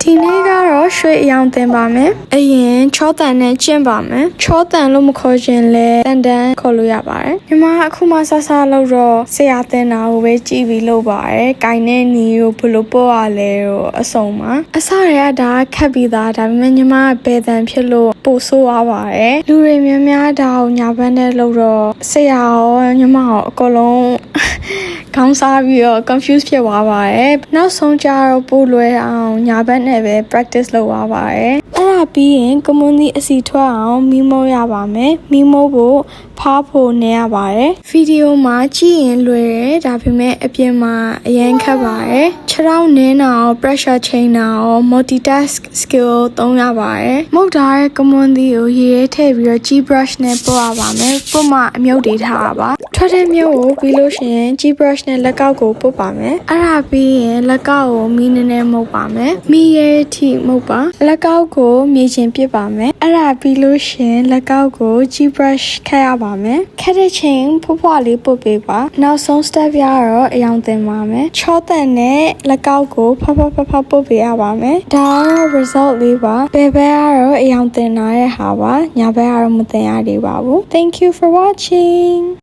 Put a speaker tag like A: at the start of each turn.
A: ဒီနေ့ကတော့ရွှေအယောင်တင်ပါမယ်အရင်ချောတန်နဲ့ကျင့်ပါမယ်ချောတန်လို့မခေါ်ခြင်းလဲတန်တန်ခေါ်လို့ရပါတယ်ညီမအခုမှဆဆလို့တော့ဆရာတင်တာကိုပဲကြည့်ပြီးလုပ်ပါတယ်။ကိုင်တဲ့နီကိုဘယ်လိုပို့ရလဲတော့အဆုံးမှာအစရကဒါခက်ပြီးသားဒါပေမဲ့ညီမကဘယ်တန်ဖြစ်လို့ပို့ဆိုးသွားပါတယ်လူတွေများများဒါကိုညာဘန်းနဲ့လို့တော့ဆရာရောညီမရောအကုန်လုံးခေါင်းစားပြီးတော့ confuse ဖြစ်သွားပါတယ်နောက်ဆုံးကျတော့ပို့လွယ်အောင်ညာဘက်နဲ့ပဲ practice လုပ်သွားပါတယ်အဲ့ဒါပြီးရင် community အစီထွက်အောင်မီးမိုးရပါမယ်မီးမိုးဖို့ဖားဖို့နေရပါတယ်ဗီဒီယိုမှာကြည့်ရင်လွယ်တယ်ဒါပေမဲ့အပြင်မှာအရင်ခက်ပါတယ်ခြေထောက်နင်းတာအောင် pressure ချိန်တာအောင် multitask skill သုံးရပါတယ်မုတ်ထားတဲ့ community ကိုရေထဲထည့်ပြီးတော့ G brush နဲ့ပို့ရပါမယ်ပို့မှအမြုပ်တွေထားရပါထွက်တဲ့မြုပ်ကိုပြီးလို့ရှိရင် G brush နဲ့လက်ကောက်ကိုပုတ်ပါမယ်အဲ့ဒါပြီးရင်လက်ကောက်ကိုမီးနည်းနည်းမှုတ်ပါမယ်မီးရဲထိမှုတ်ပါလက်ကောက်ကိုမြေချင်းပစ်ပါမယ်အဲ့ဒါပြီးလို့ရှိရင်လက်ကောက်ကို G brush ခတ်ရပါမယ်ခတ်တဲ့ချိန်ဖွားဖွားလေးပုတ်ပေးပါနောက်ဆုံး step ရတော့အယောင်တင်ပါမယ်ချောတန်နဲ့လက်ကောက်ကိုဖွားဖွားပုတ်ပေးရပါမယ်ဒါကတော့ result လေးပါဘယ်ဘက်ကတော့အယောင်တင်လာတဲ့ဟာပါညာဘက်ကတော့မတင်ရသေးပါဘူး Thank you for watching